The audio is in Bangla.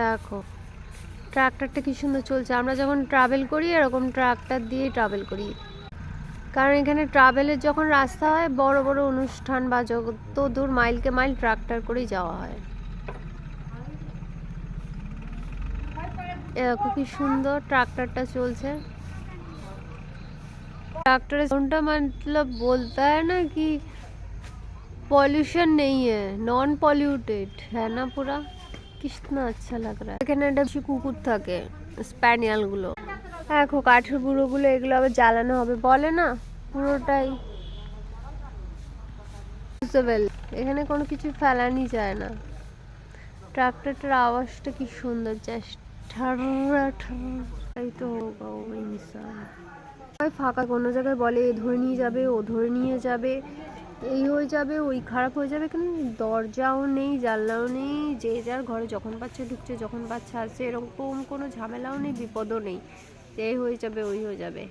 দেখো ট্রাক্টরটা কি সুন্দর চলছে। আমরা যখন ট্রাভেল করি এরকম ট্রাক্টর দিয়ে ট্রাভেল করি, কারণ এখানে ট্রাভেলের যখন রাস্তা হয় বড় বড় অনুষ্ঠান বা যত দূর মাইলকে মাইল ট্রাক্টর করেই যাওয়া হয়। এরকম কি সুন্দর ট্রাক্টরটা চলছে। ट्रैक्टर साउंड मतलब बोलता है ना कि पॉल्यूशन नहीं है, नॉन पॉल्यूटेड है ना पूरा। कितना अच्छा लग रहा है। এখানে একটা বেশি কুকুর থাকে, স্প্যানিয়াল গুলো। দেখো কাঠের গুঁড়োগুলো এগুলো আবার জ্বালানো হবে বলে না, পুরোটাই এখানে কোনো কিছু ফেলানি যায় না। ট্রাক্টরটার আওয়াজটা কি সুন্দর, জাস্ট ঠাররা ঠার। এই তো হোগা ও ইনসান ফাঁকা কোনো জায়গায় বলে ধরে নিয়ে যাবে, ও ধরে নিয়ে যাবে, এই হয়ে যাবে, ওই খারাপ হয়ে যাবে। কিন্তু দরজাও নেই, জানলাও নেই, যে যার ঘরে যখন পাচ্ছে ঢুকছে, যখন পাচ্ছে আসছে, এরকম কোনো ঝামেলাও নেই, বিপদও নেই, এই হয়ে যাবে ওই হয়ে যাবে।